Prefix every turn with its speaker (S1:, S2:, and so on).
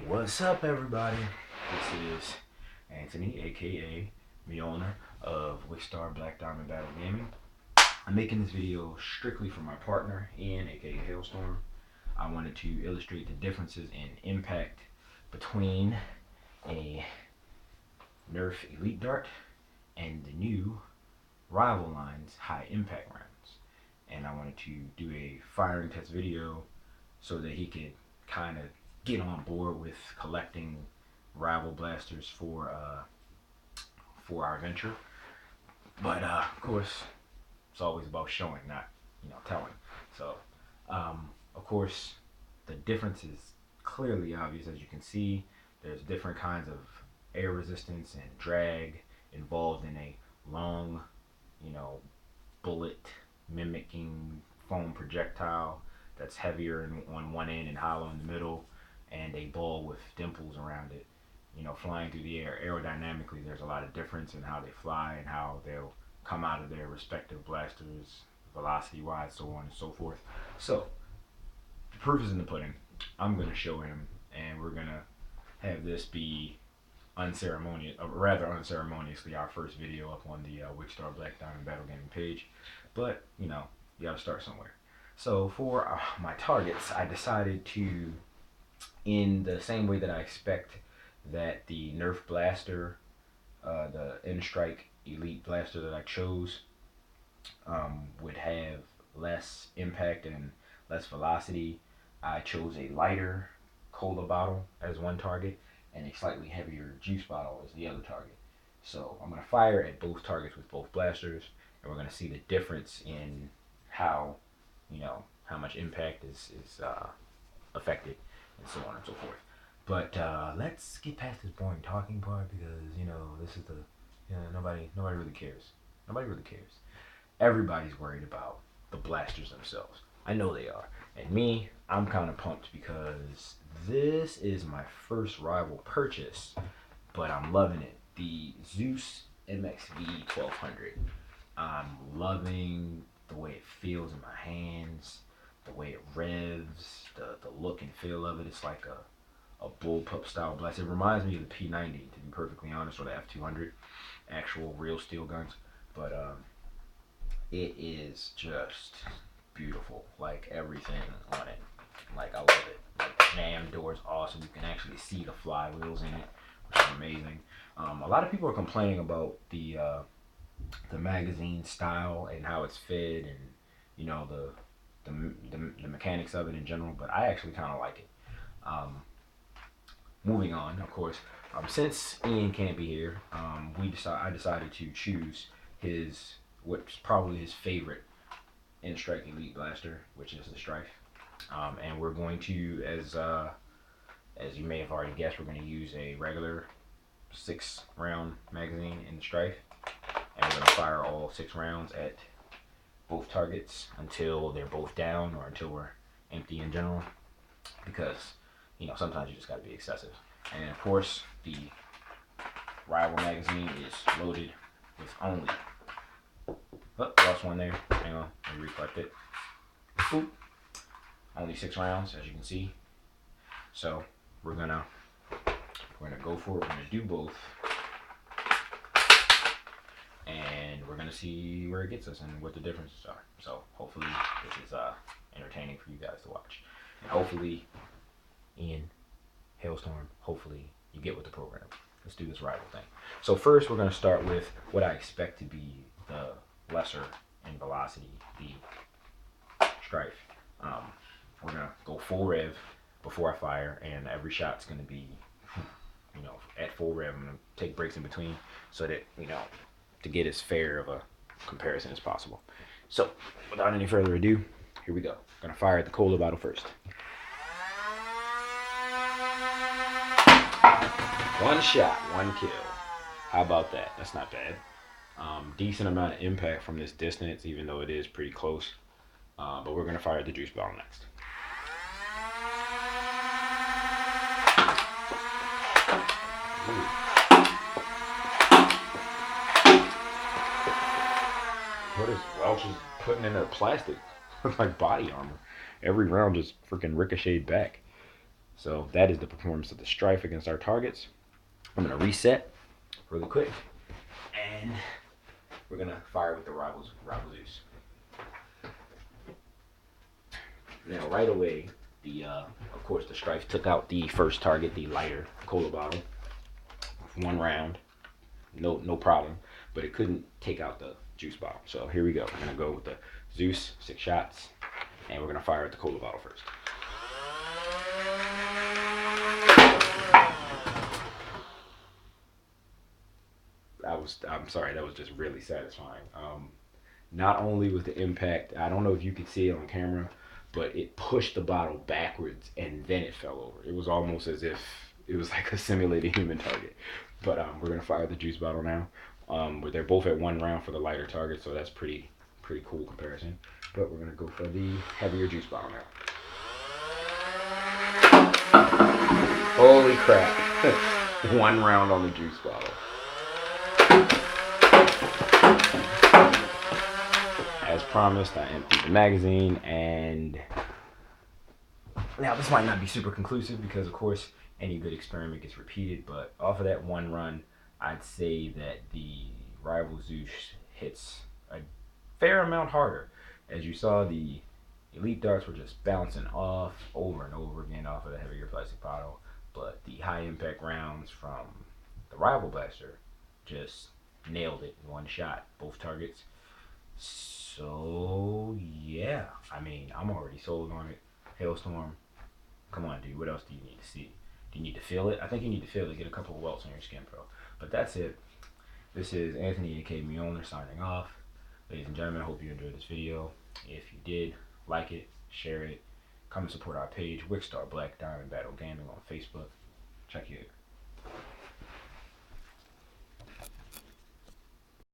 S1: What's up, everybody? This is Anthony, aka Mjolnir of Wixtar Black Diamond Battle Gaming. I'm making this video strictly for my partner, Ian, aka Hailstorm. I wanted to illustrate the differences in impact between a Nerf Elite Dart and the new Rival line's high impact rounds. And I wanted to do a firing test video so that he could kind of get on board with collecting rival blasters for our venture. But of course, it's always about showing, not telling. So of course, the difference is clearly obvious. As you can see, there's different kinds of air resistance and drag involved in a long, bullet mimicking foam projectile that's heavier on one end and hollow in the middle, and a ball with dimples around it, flying through the air. Aerodynamically, there's a lot of difference in how they fly and how they'll come out of their respective blasters, velocity-wise, so on and so forth. So, the proof is in the pudding. I'm going to show him, and we're going to have this be unceremoniously our first video up on the Wixtar Black Diamond Battle Gaming page. But, you gotta start somewhere. So for my targets, I decided to, in the same way that I expect that the Nerf blaster, the N-Stirke Elite blaster that I chose, would have less impact and less velocity, I chose a lighter cola bottle as one target and a slightly heavier juice bottle as the other target. So I'm going to fire at both targets with both blasters, and we're going to see the difference in how much impact is affected, and so on and so forth. But let's get past this boring talking part, because this is nobody really cares. Nobody really cares. Everybody's worried about the blasters themselves. I know they are. And me, I'm kind of pumped because this is my first Rival purchase, but I'm loving it. The Zeus MXV 1200. I'm loving the way it feels in my hands, the way it revs, the look and feel of it. It's like a bullpup style blast. It reminds me of the P90, to be perfectly honest, or the F200, actual real steel guns. But it is just beautiful, like everything on it. Like, I love it. Like, the jam door is awesome. You can actually see the flywheels in it, which is amazing. A lot of people are complaining about the magazine style and how it's fed, and the mechanics of it in general, but I actually kind of like it. Moving on, of course, since Ian can't be here, I decided to choose what's probably his favorite N-Stirke Elite blaster, which is the Strife. And we're going to, as you may have already guessed, we're going to use a regular 6-round magazine in the Strife, and we're going to fire all 6 rounds at both targets until they're both down, or until we're empty in general, because sometimes you just got to be excessive. And of course, the Rival magazine is loaded with only, lost one there, hang on, let me recollect it. Boop. Only 6 rounds, as you can see. So we're gonna go for it. We're gonna do both, and we're gonna see where it gets us and what the differences are. So hopefully this is entertaining for you guys to watch, and hopefully, Ian, Hailstorm, hopefully you get with the program. Let's do this Rival thing. So first, we're gonna start with what I expect to be the lesser in velocity, the Strife. We're gonna go full rev before I fire, and every shot's gonna be, at full rev. I'm gonna take breaks in between so that, to get as fair of a comparison as possible. So, without any further ado, here we go. Gonna fire at the cola bottle first. One shot, one kill. How about that? That's not bad. Decent amount of impact from this distance, even though it is pretty close. But we're gonna fire at the juice bottle next. Ooh. What is Welch is putting in their plastic? Like body armor. Every round just freaking ricocheted back. So that is the performance of the Strife against our targets. I'm gonna reset really quick, and we're gonna fire with the Rival Zeus. Now, right away, of course, the Strife took out the first target, the lighter cola bottle, with 1 round, no problem. But it couldn't take out the juice bottle. So here we go. We're gonna go with the Zeus, 6 shots, and we're gonna fire at the cola bottle first. I'm sorry, that was just really satisfying. Not only was the impact, I don't know if you could see it on camera, but it pushed the bottle backwards and then it fell over. It was almost as if it was like a simulated human target. But we're gonna fire the juice bottle now. But they're both at 1 round for the lighter target, so that's pretty cool comparison. But we're gonna go for the heavier juice bottle now. Holy crap! 1 round on the juice bottle. As promised, I emptied the magazine, and now this might not be super conclusive because, of course, any good experiment gets repeated, but off of that 1 run, I'd say that the Rival Zeus hits a fair amount harder. As you saw, the Elite darts were just bouncing off over and over again off of the heavier plastic bottle, but the high impact rounds from the Rival Blaster just nailed it in 1 shot, both targets. So yeah, I mean, I'm already sold on it. Hailstorm, come on, dude. What else do you need to see? Do you need to feel it? I think you need to feel it. Get a couple of welts on your skin, bro. But that's it. This is Anthony, aka Mjolnir, signing off. Ladies and gentlemen, I hope you enjoyed this video. If you did, like it, share it, come and support our page, Wixtar Black Diamond Battle Gaming on Facebook.